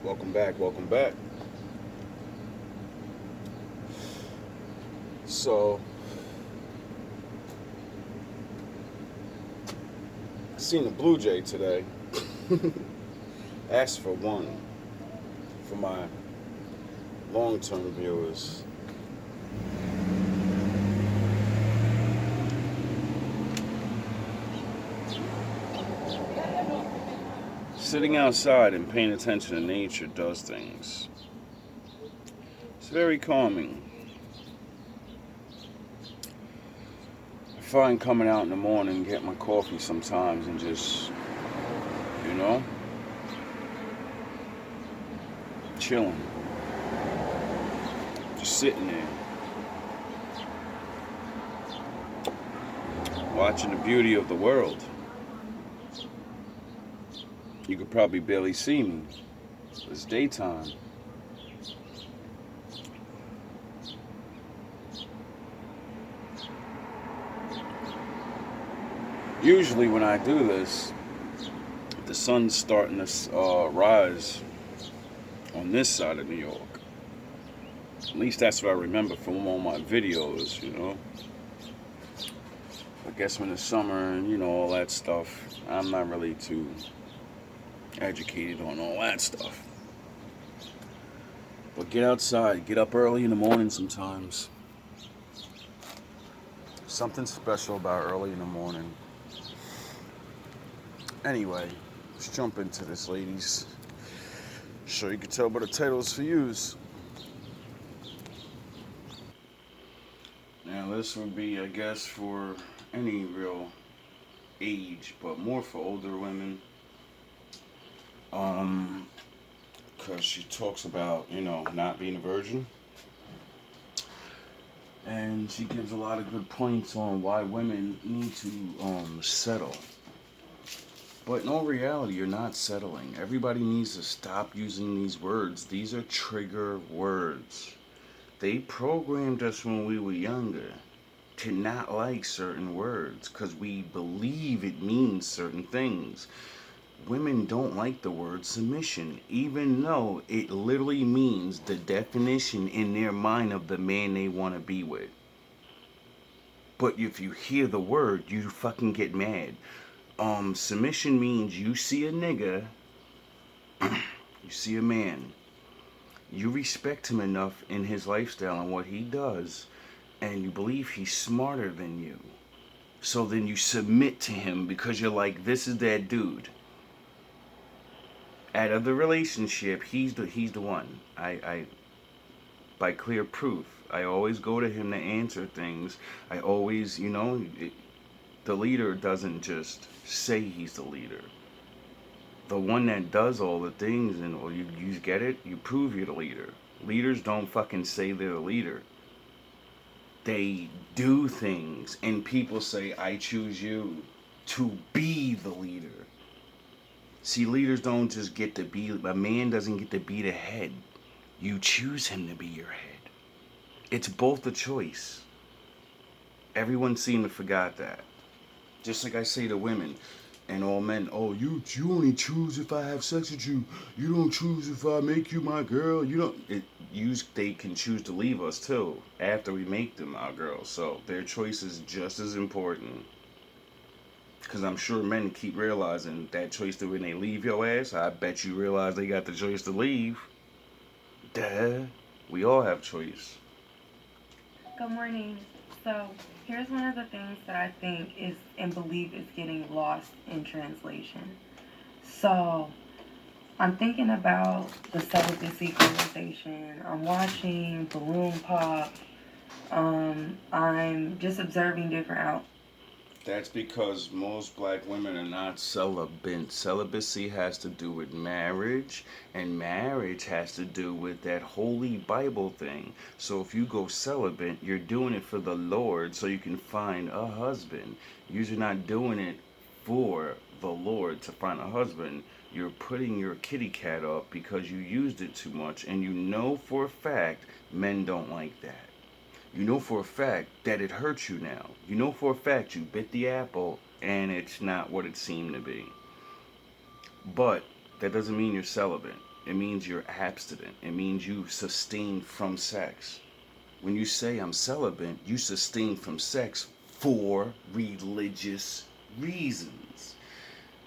Welcome back, welcome back. So, I seen a Blue Jay today. Asked for one for my long term viewers. Sitting outside and paying attention to nature does things. It's very calming. I find coming out in the morning, get my coffee sometimes, and just, you know, chilling, just sitting there, watching the beauty of the world. You could probably barely see me. It's daytime. Usually when I do this, the sun's starting to rise on this side of New York. At least that's what I remember from all my videos, you know. I guess when it's summer and, all that stuff, I'm not really too educated on all that stuff. But get outside, get up early in the morning sometimes. Something special about early in the morning. Anyway, let's jump into this, ladies. Sure you can tell by the titles for yous. Now this would be, I guess, for any real age, but more for older women. Because she talks about, not being a virgin. And she gives a lot of good points on why women need to settle. But in all reality, you're not settling. Everybody needs to stop using these words. These are trigger words. They programmed us when we were younger to not like certain words because we believe it means certain things. Women don't like the word submission, even though it literally means the definition in their mind of the man they want to be with. But if you hear the word, you fucking get mad. Submission means you see a nigga, you see a man, you respect him enough in his lifestyle and what he does, and you believe he's smarter than you. So then you submit to him because you're like, this is that dude. Out of the relationship, he's the one. I by clear proof. I always go to him to answer things. I always, the leader doesn't just say he's the leader. The one that does all the things, and you get it, you prove you're the leader. Leaders don't fucking say they're the leader. They do things, and people say, I choose you to be the leader. See, leaders don't just get to be, a man doesn't get to be the head. You choose him to be your head. It's both a choice. Everyone seemed to forgot that. Just like I say to women and all men, oh, you only choose if I have sex with you. You don't choose if I make you my girl. They can choose to leave us too after we make them our girls. So their choice is just as important. Because I'm sure men keep realizing that choice that when they leave your ass, I bet you realize they got the choice to leave. Duh. We all have choice. Good morning. So, here's one of the things that I think is and believe is getting lost in translation. So, I'm thinking about the celibacy conversation. I'm watching Balloon Pop. I'm just observing different That's because most black women are not celibate. Celibacy has to do with marriage, and marriage has to do with that holy Bible thing. So if you go celibate, you're doing it for the Lord so you can find a husband. You're not doing it for the Lord to find a husband. You're putting your kitty cat up because you used it too much, and you know for a fact men don't like that. You know for a fact that it hurts you now. You know for a fact you bit the apple and it's not what it seemed to be. But that doesn't mean you're celibate. It means you're abstinent. It means you sustain from sex. When you say I'm celibate, you sustain from sex for religious reasons.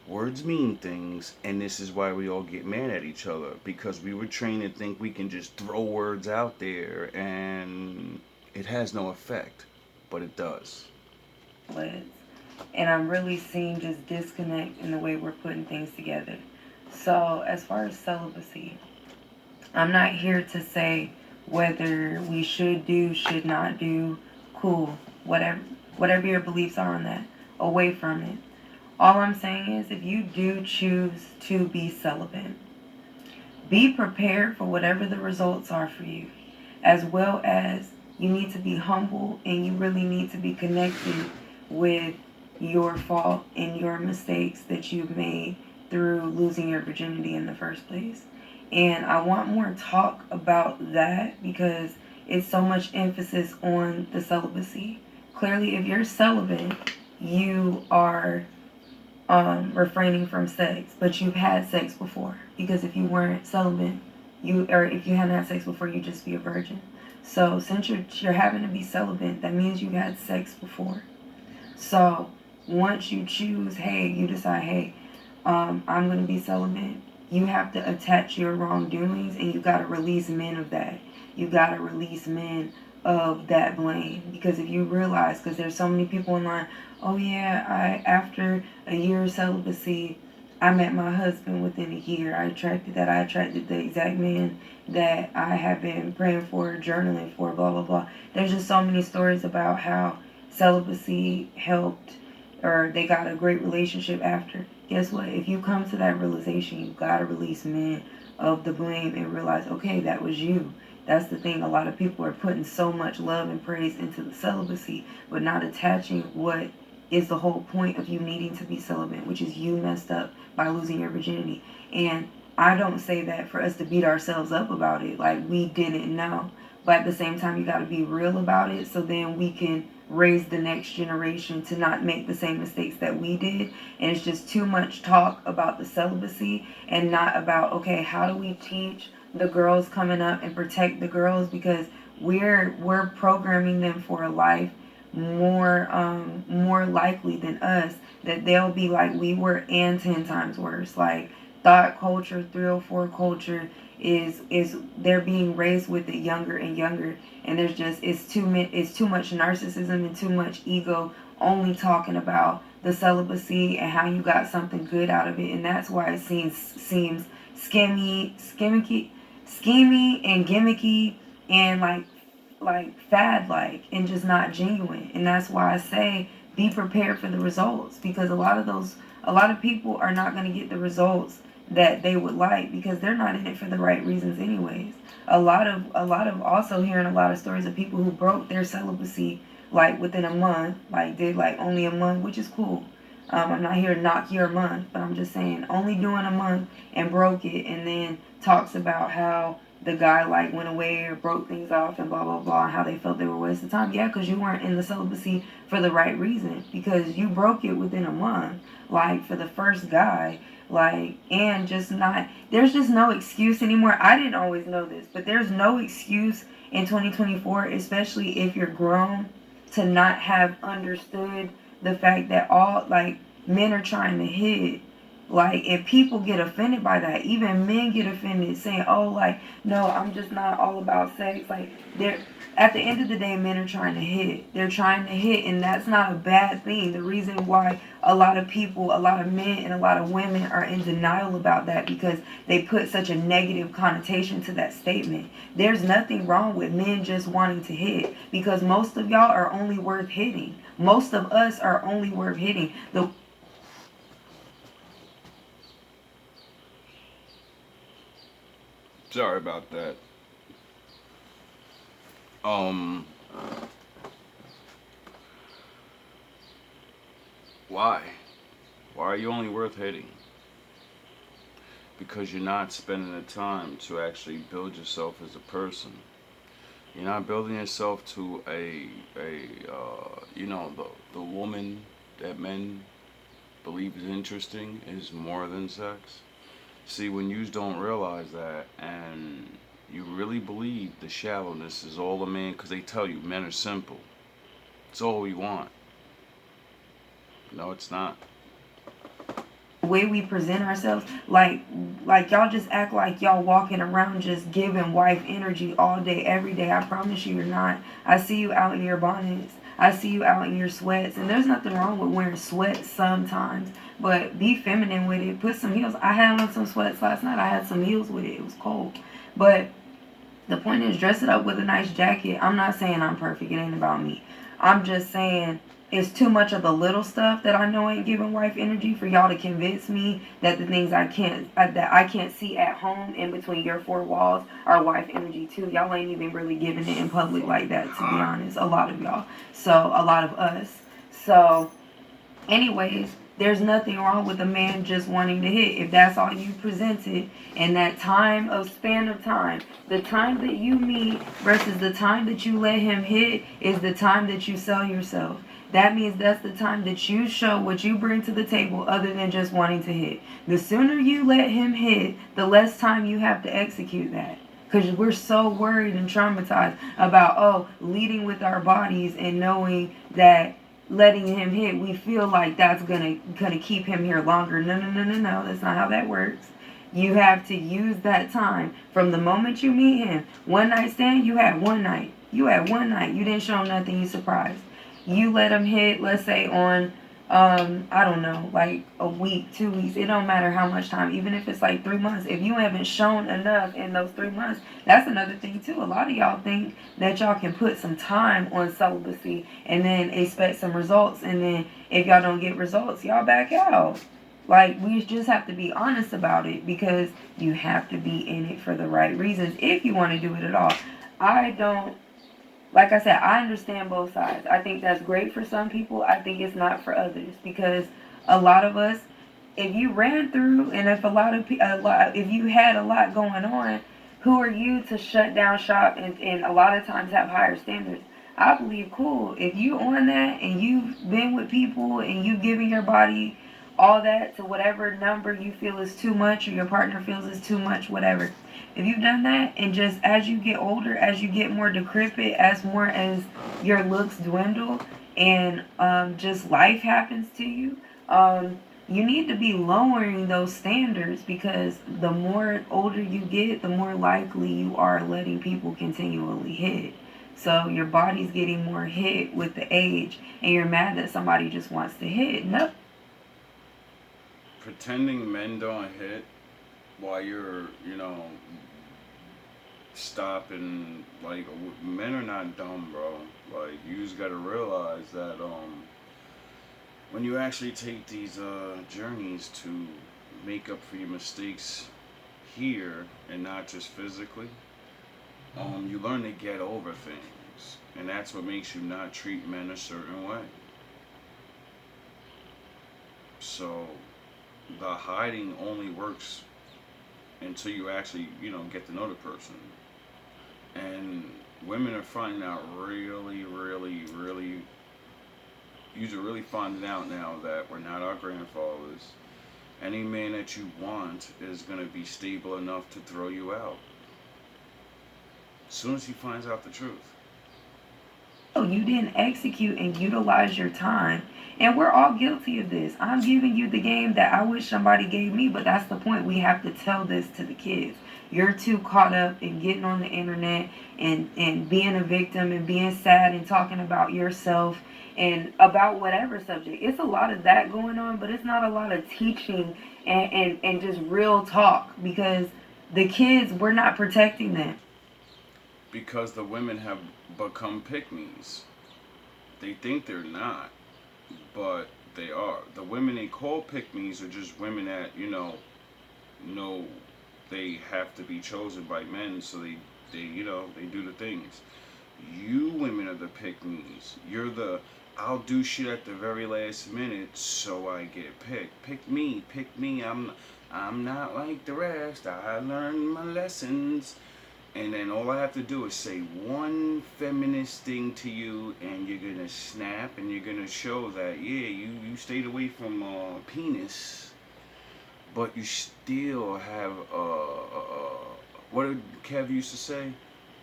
Words mean things, and this is why we all get mad at each other, because we were trained to think we can just throw words out there and it has no effect, but it does. was. And I'm really seeing just disconnect in the way we're putting things together. So, as far as celibacy, I'm not here to say whether we should do, should not do, cool, whatever your beliefs are on that, away from it. All I'm saying is if you do choose to be celibate, be prepared for whatever the results are for you, as well as you need to be humble and you really need to be connected with your fault and your mistakes that you've made through losing your virginity in the first place. And I want more talk about that because it's so much emphasis on the celibacy. Clearly, if you're celibate, you are refraining from sex, but you've had sex before. Because if you weren't celibate, if you hadn't had sex before, you'd just be a virgin. So since you're having to be celibate, that means you've had sex before. So once you choose, you decide, I'm going to be celibate. You have to attach your wrongdoings, and you got to release men of that. You got to release men of that blame, because if you realize, because there's so many people online, oh yeah, after a year of celibacy, I met my husband within a year. I attracted the exact man that I have been praying for, journaling for, blah blah blah. There's just so many stories about how celibacy helped, or they got a great relationship after. Guess what? If you come to that realization, you gotta release men of the blame and realize, okay, that was you. That's the thing. A lot of people are putting so much love and praise into the celibacy, but not attaching what is the whole point of you needing to be celibate, which is you messed up by losing your virginity. And I don't say that for us to beat ourselves up about it, like we didn't know. But at the same time, you got to be real about it, so then we can raise the next generation to not make the same mistakes that we did. And it's just too much talk about the celibacy and not about, okay, how do we teach the girls coming up and protect the girls, because we're programming them for a life more likely than us that they'll be like we were and 10 times worse. Like thought culture, 304 culture is they're being raised with it younger and younger, and there's just it's too much narcissism and too much ego only talking about the celibacy and how you got something good out of it. And that's why it seems schemy and gimmicky and like fad like and just not genuine. And that's why I say be prepared for the results, because a lot of people are not going to get the results that they would like because they're not in it for the right reasons anyways. A lot of also hearing a lot of stories of people who broke their celibacy like within a month, like did like only a month, which is cool. I'm not here to knock your month, but I'm just saying only doing a month and broke it, and then talks about how the guy like went away or broke things off and blah blah blah, and how they felt they were wasting time. Yeah, because you weren't in the celibacy for the right reason, because you broke it within a month, like for the first guy, like, and just not. There's just no excuse anymore. I didn't always know this, but there's no excuse in 2024, especially if you're grown, to not have understood the fact that all like men are trying to hit, like, and people get offended by that. Even men get offended saying, oh, like, no, I'm just not all about sex. Like, they're at the end of the day, men are trying to hit. They're trying to hit, and that's not a bad thing. The reason why a lot of people, a lot of men and a lot of women are in denial about that, because they put such a negative connotation to that statement. There's nothing wrong with men just wanting to hit, because most of y'all are only worth hitting. Most of us are only worth hitting. Sorry about that. Um, why? Why are you only worth hitting? Because you're not spending the time to actually build yourself as a person. You're not building yourself to the woman that men believe is interesting is more than sex. See, when you don't realize that and you really believe the shallowness is all a man, because they tell you men are simple. It's all we want. No, it's not. The way we present ourselves, like y'all just act like y'all walking around just giving wife energy all day, every day. I promise you, you're not. I see you out in your bonnets. I see you out in your sweats, and there's nothing wrong with wearing sweats sometimes, but be feminine with it. Put some heels. I had on some sweats last night. I had some heels with it. It was cold, but the point is, dress it up with a nice jacket. I'm not saying I'm perfect. It ain't about me. I'm just saying it's too much of the little stuff that I know ain't giving wife energy for y'all to convince me that the things that I can't see at home in between your four walls are wife energy too. Y'all ain't even really giving it in public like that, to be honest. A lot of y'all. So a lot of us. So anyways, there's nothing wrong with a man just wanting to hit if that's all you presented. And that time of span of time, the time that you meet versus the time that you let him hit is the time that you sell yourself. That means that's the time that you show what you bring to the table other than just wanting to hit. The sooner you let him hit, the less time you have to execute that. Because we're so worried and traumatized about, leading with our bodies and knowing that letting him hit, we feel like that's gonna keep him here longer. No, no, no, no, no. That's not how that works. You have to use that time from the moment you meet him. One night stand, you had one night. You had one night. You didn't show him nothing. You surprised. You let him hit, let's say on I don't know, like a week, 2 weeks. It don't matter how much time, even if it's like 3 months. If you haven't shown enough in those 3 months, that's another thing too. A lot of y'all think that y'all can put some time on celibacy and then expect some results, and then if y'all don't get results, y'all back out. Like, we just have to be honest about it, because you have to be in it for the right reasons if you want to do it at all. I don't, like I said, I understand both sides. I think that's great for some people. I think it's not for others, because a lot of us, if you ran through, and if if you had a lot going on, who are you to shut down shop and a lot of times have higher standards? I believe, cool, if you on that and you've been with people and you giving your body all that to whatever number you feel is too much or your partner feels is too much, whatever. If you've done that, and just as you get older, as you get more decrepit, as your looks dwindle, and just life happens to you, you need to be lowering those standards, because the more older you get, the more likely you are letting people continually hit. So your body's getting more hit with the age, and you're mad that somebody just wants to hit. No. Pretending men don't hit while you're, stopping. Like, men are not dumb, bro. Like, you just gotta realize that when you actually take these journeys to make up for your mistakes here and not just physically, you learn to get over things, and that's what makes you not treat men a certain way. So the hiding only works until you actually, get to know the person. And women are finding out really, really, really, you're really finding out now that we're not our grandfathers. Any man that you want is going to be stable enough to throw you out as soon as he finds out the truth. You didn't execute and utilize your time. And we're all guilty of this. I'm giving you the game that I wish somebody gave me, but that's the point. We have to tell this to the kids. You're too caught up in getting on the internet and being a victim and being sad and talking about yourself and about whatever subject. It's a lot of that going on, but it's not a lot of teaching and just real talk, because the kids, we're not protecting them. Because the women have become pick-me's. They think they're not, but they are. The women they call pick-me's are just women that, know they have to be chosen by men, so they do the things. You women are the pick-me's. You're the, I'll do shit at the very last minute so I get picked. Pick me, pick me. I'm not like the rest. I learned my lessons. And then all I have to do is say one feminist thing to you, and you're gonna snap, and you're gonna show that, yeah, you stayed away from penis, but you still have what did Kev used to say?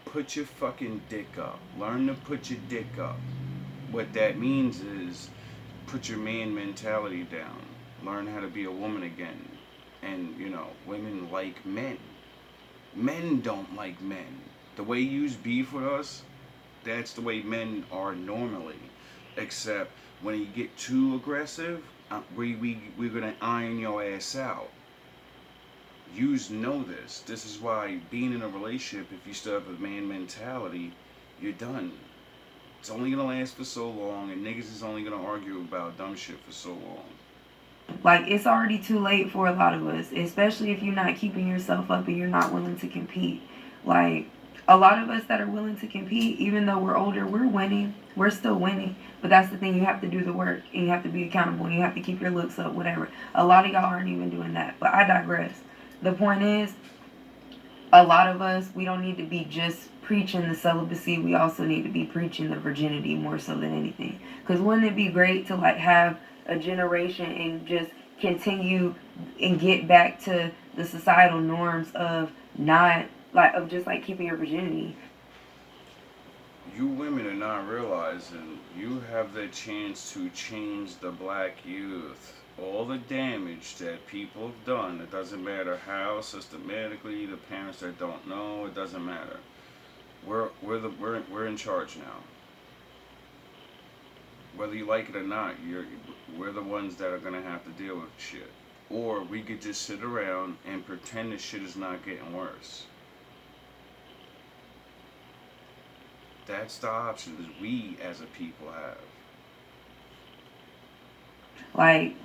Put your fucking dick up. Learn to put your dick up. What that means is put your man mentality down. Learn how to be a woman again. And, women like men. Men don't like men. The way yous beef with us, that's the way men are normally. Except when you get too aggressive, we're gonna iron your ass out. Yous know this. This is why being in a relationship, if you still have a man mentality, you're done. It's only gonna last for so long, and niggas is only gonna argue about dumb shit for so long. Like, it's already too late for a lot of us, especially if you're not keeping yourself up and you're not willing to compete. Like, a lot of us that are willing to compete, even though we're older, we're winning. We're still winning. But that's the thing, you have to do the work, and you have to be accountable, and you have to keep your looks up, whatever. A lot of y'all aren't even doing that. But I digress. The point is, a lot of us, we don't need to be just preaching the celibacy. We also need to be preaching the virginity more so than anything. Because wouldn't it be great to, like, have a generation and just continue and get back to the societal norms of not, like, of just, like, keeping your virginity? You women are not realizing you have the chance to change the black youth. All the damage that people have done, it doesn't matter how systematically, the parents that don't know, it doesn't matter. We're in charge now. Whether you like it or not, we're the ones that are gonna have to deal with shit. Or we could just sit around and pretend this shit is not getting worse. That's the option that we as a people have. Like,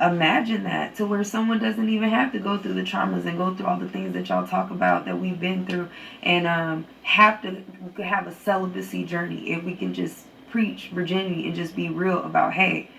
imagine that, to where someone doesn't even have to go through the traumas and go through all the things that y'all talk about that we've been through, and have to have a celibacy journey. If we can just preach virginity and just be real about, hey,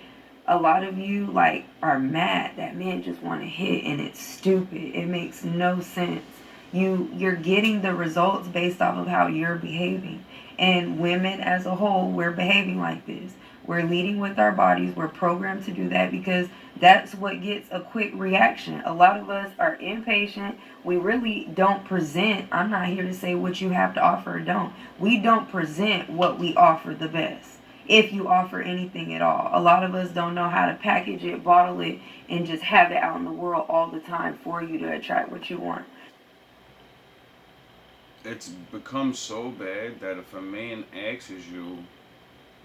a lot of you, like, are mad that men just want to hit, and it's stupid. It makes no sense. You're getting the results based off of how you're behaving. And women as a whole, we're behaving like this. We're leading with our bodies. We're programmed to do that because that's what gets a quick reaction. A lot of us are impatient. We really don't present. I'm not here to say what you have to offer or don't. We don't present what we offer the best. If you offer anything at all. A lot of us don't know how to package it, bottle it, and just have it out in the world all the time for you to attract what you want. It's become so bad that if a man asks you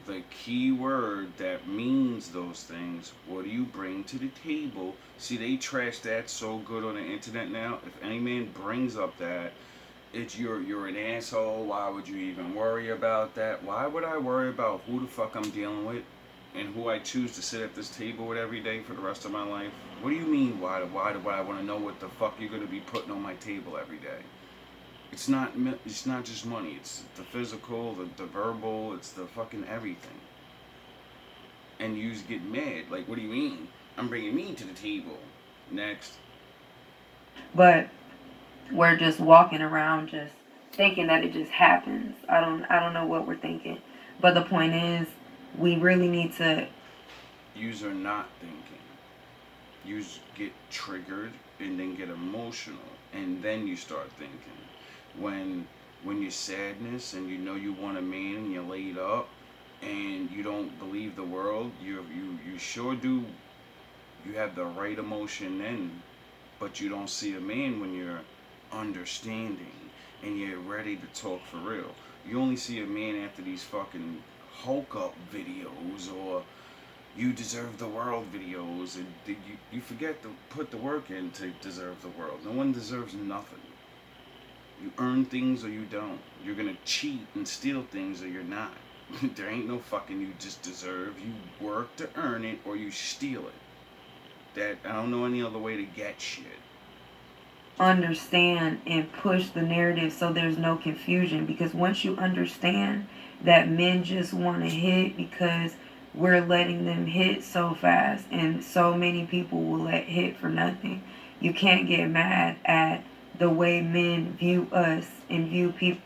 the key word that means those things, what do you bring to the table? See, they trash that so good on the internet now. If any man brings up that, it's you're an asshole. Why would you even worry about that? Why would I worry about who the fuck I'm dealing with and who I choose to sit at this table with every day for the rest of my life? What do you mean? Why do I want to know what the fuck you're gonna be putting on my table every day? It's not. It's not just money. It's the physical, the verbal. It's the fucking everything. And you just get mad. Like, what do you mean? I'm bringing me to the table. Next. But we're just walking around just thinking that it just happens. I don't know what we're thinking. But the point is, we really need to. Yous are not thinking. Yous get triggered and then get emotional, and then you start thinking. When when you're sadness and you know you want a man and you're laid up and you don't believe the world, you sure do. You have the right emotion then, but you don't see a man when you're understanding and you're ready to talk for real. You only see a man after these fucking Hulk up videos or you deserve the world videos, and you forget to put the work in to deserve the world. No one deserves nothing. You earn things or you don't. You're gonna cheat and steal things or you're not. There ain't no fucking you just deserve. You work to earn it or you steal it. That I don't know any other way to get shit. Understand and push the narrative so there's no confusion, because once you understand that men just want to hit because we're letting them hit so fast, and so many people will let hit for nothing, you can't get mad at the way men view us and view people.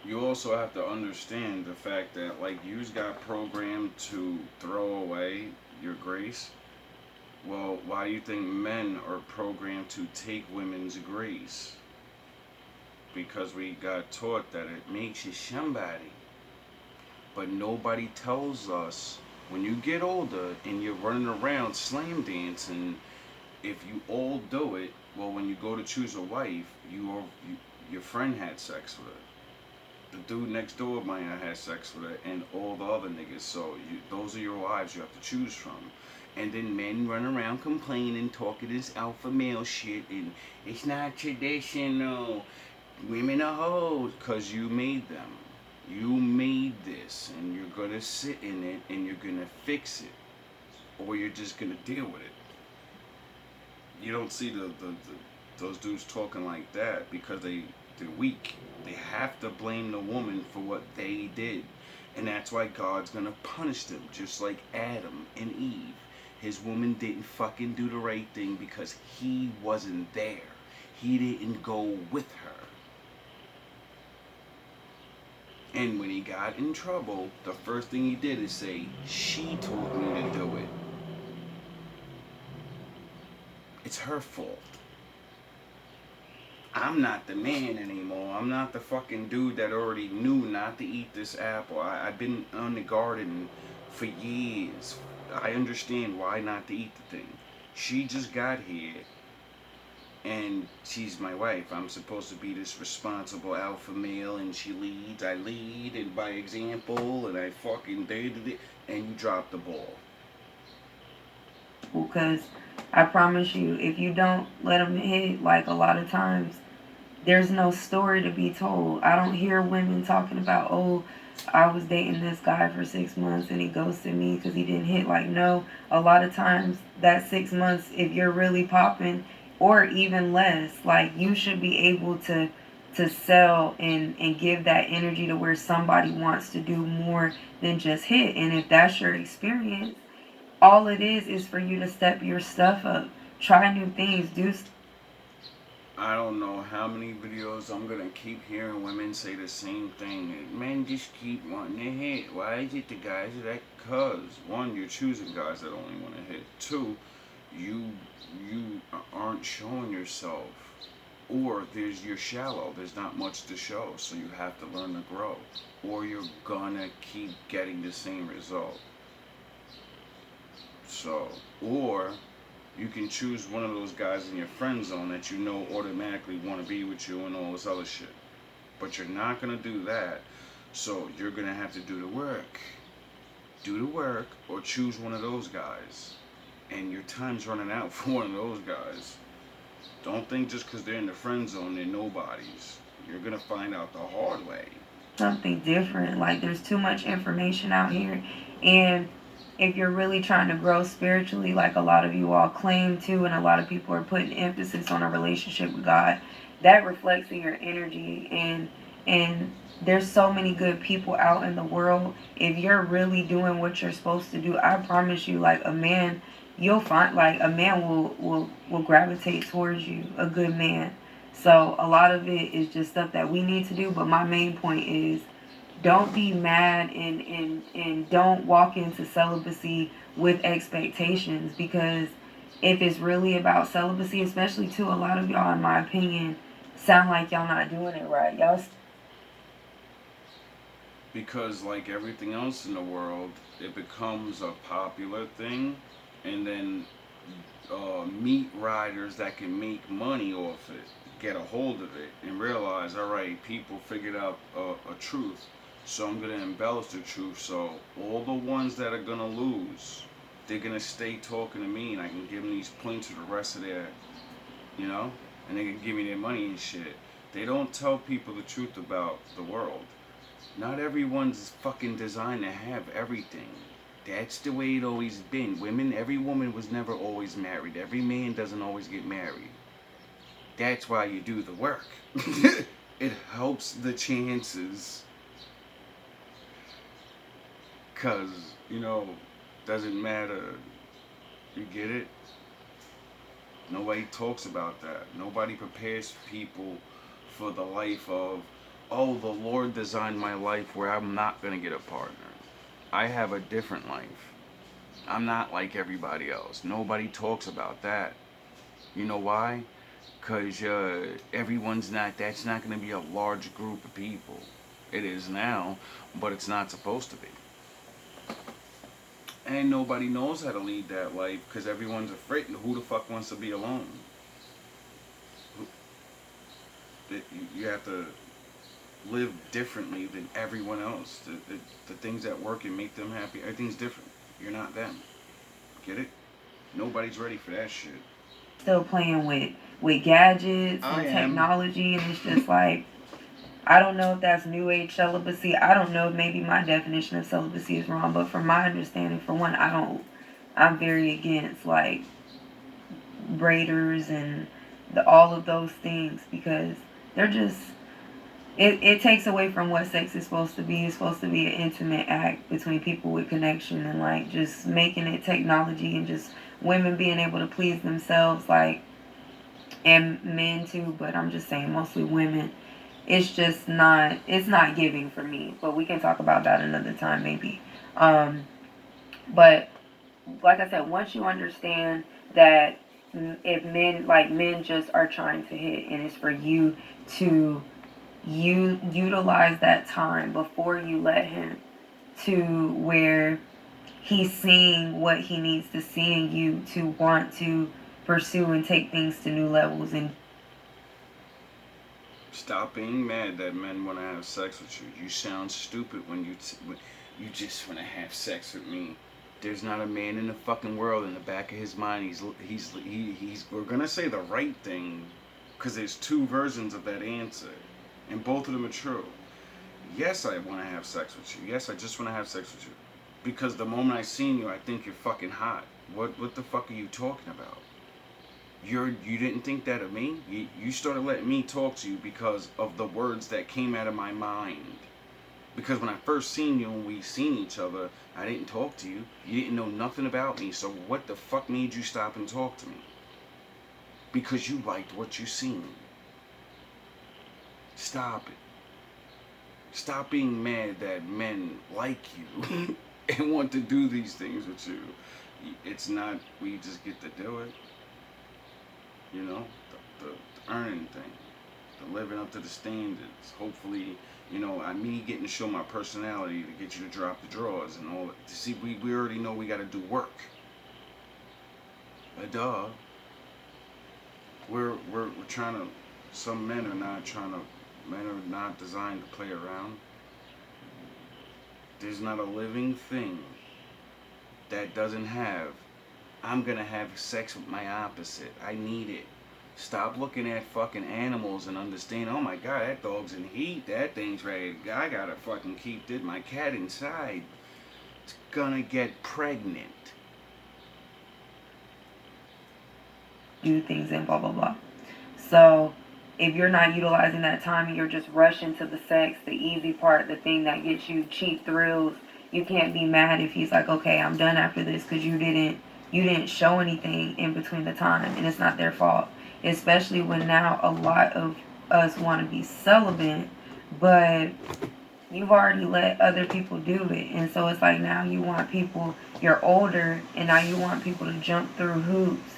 You also have to understand the fact that like you got programmed to throw away your grace. Well, why do you think men are programmed to take women's grace? Because we got taught that it makes you somebody. But nobody tells us when you get older and you're running around slam dancing, if you all do it, well, when you go to choose a wife, your friend had sex with her. The dude next door might have had sex with her, and all the other niggas. So those are your wives you have to choose from. And then men run around complaining, talking this alpha male shit, and it's not traditional. Women are hoes, cause you made them. You made this, and you're gonna sit in it, and you're gonna fix it, or you're just gonna deal with it. You don't see those dudes talking like that because they're weak. They have to blame the woman for what they did. And that's why God's gonna punish them, just like Adam and Eve. His woman didn't fucking do the right thing because he wasn't there. He didn't go with her. And when he got in trouble, the first thing he did is say, she told me to do it. It's her fault. I'm not the man anymore. I'm not the fucking dude that already knew not to eat this apple. I've been on the garden for years. I understand why not to eat the thing. She just got here and she's my wife. I'm supposed to be this responsible alpha male and she leads. I lead and by example and I fucking did it and you drop the ball. Because I promise you, if you don't let them hit, like a lot of times, there's no story to be told. I don't hear women talking about, oh, I was dating this guy for 6 months and he ghosted me because he didn't hit. Like, no, a lot of times that 6 months, if you're really popping, or even less, like you should be able to sell and give that energy to where somebody wants to do more than just hit. And if that's your experience, all it is for you to step your stuff up, try new things, do. I don't know how many videos I'm gonna keep hearing women say the same thing. Men just keep wanting to hit. Why is it the guys that? Cause one, you're choosing guys that only want to hit. Two, you aren't showing yourself, or you're shallow. There's not much to show, so you have to learn to grow, or you're gonna keep getting the same result. So, or you can choose one of those guys in your friend zone that you know automatically want to be with you and all this other shit. But you're not going to do that. So you're going to have to do the work. Do the work or choose one of those guys. And your time's running out for one of those guys. Don't think just because they're in the friend zone they're nobodies. You're going to find out the hard way. Something different. Like there's too much information out here. And if you're really trying to grow spiritually, like a lot of you all claim to, and a lot of people are putting emphasis on a relationship with God, that reflects in your energy. And there's so many good people out in the world. If you're really doing what you're supposed to do, I promise you, like a man, you'll find like a man will gravitate towards you, a good man. So a lot of it is just stuff that we need to do. But my main point is don't be mad and don't walk into celibacy with expectations, because if it's really about celibacy, especially too, a lot of y'all in my opinion sound like y'all not doing it right. Y'all because like everything else in the world, it becomes a popular thing, and then meat riders that can make money off it get a hold of it and realize, all right, people figured out a truth, so I'm gonna embellish the truth. So all the ones that are gonna lose, they're gonna stay talking to me, and I can give them these points for the rest of their, and they can give me their money and shit. They don't tell people the truth about the world. Not everyone's fucking designed to have everything. That's the way it always been. Every woman was never always married. Every man doesn't always get married. That's why you do the work. It helps the chances. Cause, doesn't matter. You get it? Nobody talks about that. Nobody prepares people for the life of, oh, the Lord designed my life where I'm not going to get a partner. I have a different life. I'm not like everybody else. Nobody talks about that. You know why? Because everyone's not, that's not going to be a large group of people. It is now, but it's not supposed to be. And nobody knows how to lead that life because everyone's afraid. Who the fuck wants to be alone? You have to live differently than everyone else. The things that work and make them happy, everything's different. You're not them. Get it? Nobody's ready for that shit. Still playing with gadgets I and am. technology, and it's just like, I don't know if that's new age celibacy. I don't know if maybe my definition of celibacy is wrong, but from my understanding, for one, I'm very against like braiders and all of those things because they're just it takes away from what sex is supposed to be. It's supposed to be an intimate act between people with connection, and like just making it technology and just women being able to please themselves, like, and men too, but I'm just saying mostly women. It's just not, it's not giving for me, but we can talk about that another time maybe. But like I said, once you understand that if men, like men just are trying to hit, and it's for you to utilize that time before you let him, to where he's seeing what he needs to see in you to want to pursue and take things to new levels. And Stop being mad that men want to have sex with you. You sound stupid when when you just want to have sex with me. There's not a man in the fucking world in the back of his mind. He's. We're gonna say the right thing, because there's two versions of that answer, and both of them are true. Yes, I want to have sex with you. Yes, I just want to have sex with you, because the moment I seen you, I think you're fucking hot. What the fuck are you talking about? You didn't think that of me. You started letting me talk to you because of the words that came out of my mind. Because when I first seen you and we seen each other, I didn't talk to you. You didn't know nothing about me. So what the fuck made you stop and talk to me? Because you liked what you seen. Stop it. Stop being mad that men like you and want to do these things with you. It's not, we just get to do it. You know, the earning thing, the living up to the standards. Hopefully, me getting to show my personality to get you to drop the drawers and all that. See, we already know we got to do work. Duh. We're trying to. Some men are not trying to. Men are not designed to play around. There's not a living thing that doesn't have, I'm gonna have sex with my opposite. I need it. Stop looking at fucking animals and understand, oh my god, that dog's in heat. That thing's ready. I gotta fucking keep my cat inside. It's gonna get pregnant. do things and blah blah blah. So if you're not utilizing that time and you're just rushing to the sex, the easy part, the thing that gets you cheap thrills, you can't be mad if he's like, okay, I'm done after this, because you didn't show anything in between the time, and it's not their fault. Especially when now a lot of us want to be celibate, but you've already let other people do it, and so it's like now you want people, you're older, and now you want people to jump through hoops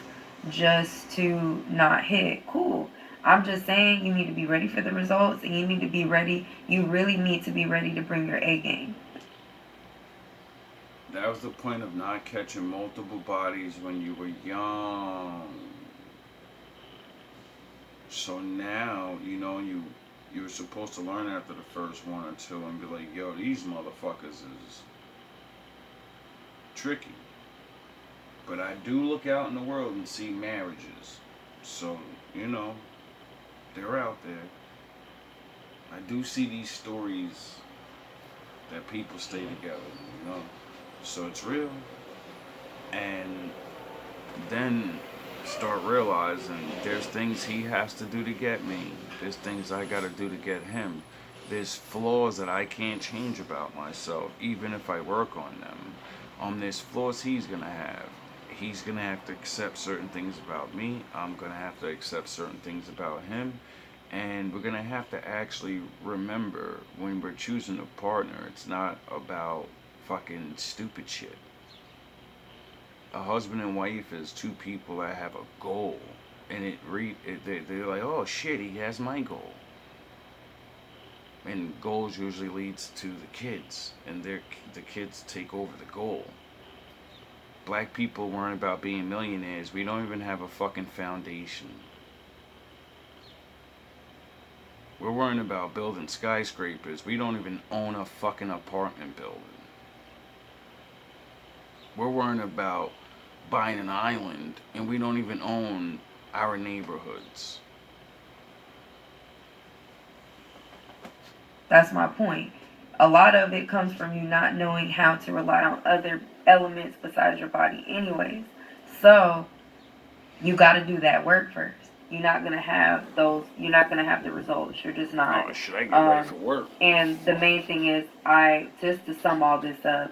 just to not hit. Cool. I'm just saying you need to be ready for the results, and you need to be ready. You really need to be ready to bring your A game. That was the point of not catching multiple bodies when you were young. So now, you're supposed to learn after the first one or two and be like, yo, these motherfuckers is tricky. But I do look out in the world and see marriages. So, they're out there. I do see these stories that people stay together. So it's real. And then start realizing there's things he has to do to get me. There's things I gotta do to get him. There's flaws that I can't change about myself, even if I work on them. There's flaws he's gonna have. He's gonna have to accept certain things about me. I'm gonna have to accept certain things about him. And we're gonna have to actually remember when we're choosing a partner, it's not about fucking stupid shit. A husband and wife is two people that have a goal, and they're like, oh shit, he has my goal. And goals usually leads to the kids, and the kids take over the goal. Black people weren't about being millionaires. We don't even have a fucking foundation. We're worrying about building skyscrapers. We don't even own a fucking apartment building. We're worrying about buying an island, and we don't even own our neighborhoods. That's my point. A lot of it comes from you not knowing how to rely on other elements besides your body anyways. So you got to do that work first. You're not going to have the results. You're just not. Oh, should I get ready for work? And the main thing is, just to sum all this up,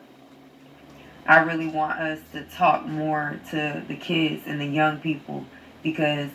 I really want us to talk more to the kids and the young people, because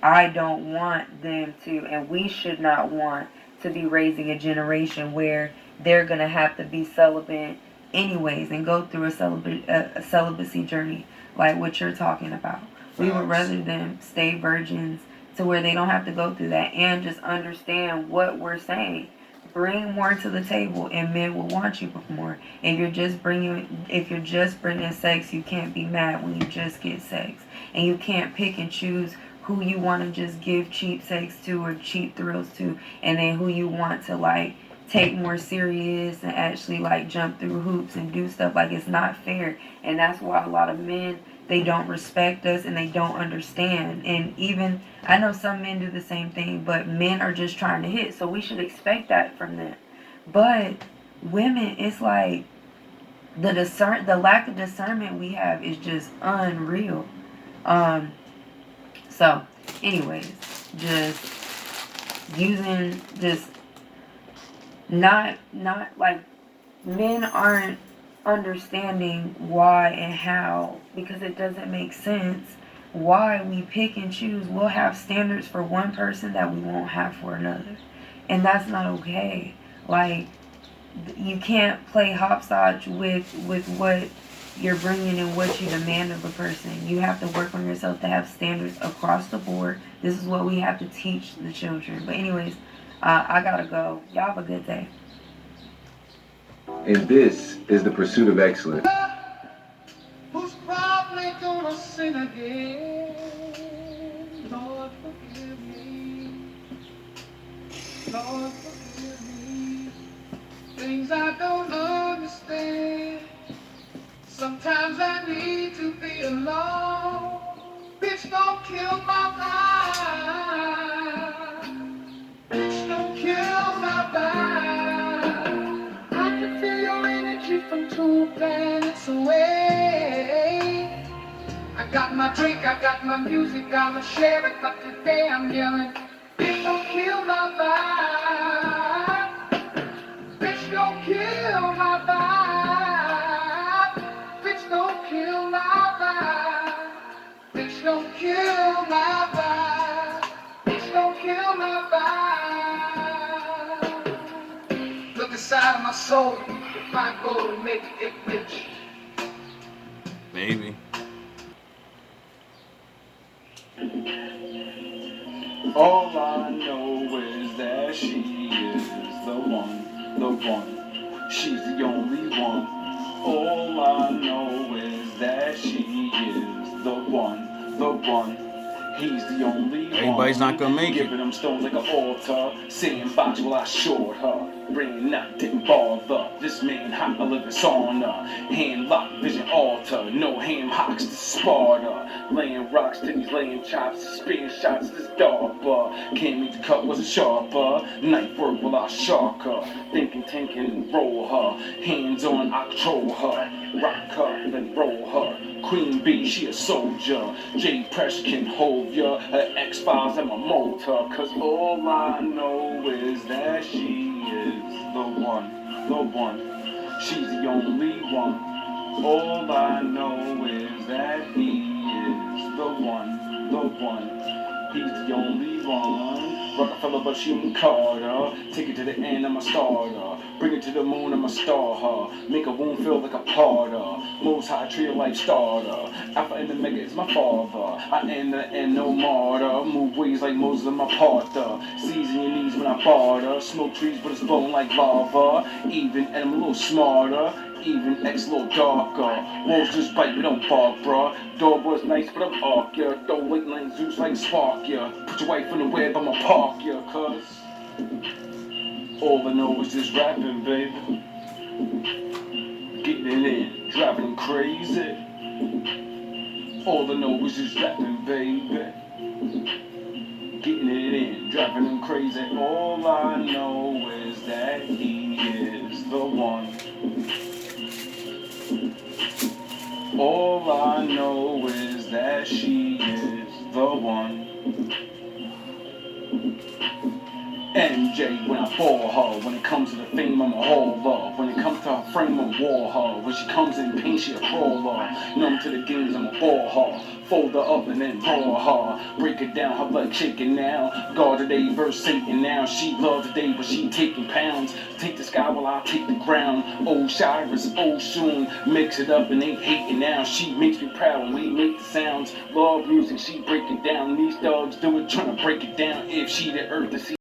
I don't want them to, and we should not want to be raising a generation where they're going to have to be celibate anyways and go through a celibacy journey like what you're talking about. We would rather them stay virgins to where they don't have to go through that, and just understand what we're saying. Bring more to the table, and men will want you more. If you're just bringing sex, you can't be mad when you just get sex, and you can't pick and choose who you want to just give cheap sex to or cheap thrills to, and then who you want to like take more serious and actually like jump through hoops and do stuff. Like, it's not fair. And that's why a lot of men, they don't respect us and they don't understand. And even I know some men do the same thing, but men are just trying to hit, so we should expect that from them. But women, it's like the lack of discernment we have is just unreal. So anyways, just not like, men aren't understanding why and how, because it doesn't make sense why we pick and choose. We'll have standards for one person that we won't have for another, and that's not okay. Like, you can't play hopscotch with what you're bringing and what you demand of a person. You have to work on yourself to have standards across the board. This is what we have to teach the children. But anyways, I gotta go. Y'all have a good day. And this is the pursuit of excellence. Who's probably gonna sin again? Lord, forgive me. Lord, forgive me. Things I don't understand. Sometimes I need to be alone. Bitch, don't kill my vibe. Bitch, don't kill my vibe. I can feel your energy from 2 planets away. I got my drink, I got my music, I'ma share it, but today I'm yelling, bitch, don't kill my vibe. Bitch, don't kill my vibe. Bitch, don't kill my vibe. Bitch, don't kill my vibe. Bitch, don't kill my vibe. Look inside of my soul, find gold and make it rich. Maybe. All I know is that she is the one. She's the only one. All I know is that she is the one. He's the only one. Everybody's not gonna make it. Giving them stones like an altar. Saying box while I short her. Brain not didn't bother. This man hot, I live in sauna. Hand lock, vision altar. No ham hocks to Sparta. Laying rocks to these laying chops. Spearing shots to this darker. Can't make the cut, wasn't sharper. Knife work while I shark her. Thinking, roll her. Hands on, I control her. Rock her, then roll her. Queen bee, she a soldier. J Press can hold ya. Her X-Files and my motor. Cause all I know is that she is the one. She's the only one. All I know is that he is the one. He's the only one. Rockefeller, but you and Carter. Take it to the end, I'm a starter. Bring it to the moon, I'ma star her. Make a wound feel like a part of. Most high treat her like starter. Alpha and Omega is my father. I am the end, no martyr. Move ways like Moses in my partner. Season your knees when I barter. Smoke trees but it's blowing like lava. Even and I'm a little smarter. Even X a little darker. Wolves just bite, we don't bark, bruh. Dog was nice, but I'm off, yeah. Throw late night Zeus like spark, yeah. Put your wife in the web, I'ma park, yeah, cuz. All I know is just rapping, baby. Getting it in, driving them crazy. All I know is just rapping, baby. Getting it in, driving them crazy. All I know is that he is the one. All I know is that she is the one. MJ when I ball her. When it comes to the fame, I'm a haul her. When it comes to her frame, I'm a war her. When she comes in pain, she a crawler. Numb to the games, I'm a ball her. Fold her up and then roar her. Break it down, her blood shaking now. God today versus Satan now. She love today, but she taking pounds. Take the sky while I take the ground. Old Shirus, old soon. Mix it up and ain't hating now. She makes me proud when we make the sounds. Love music, she break it down. These dogs do it, trying to break it down. If she the earth to see.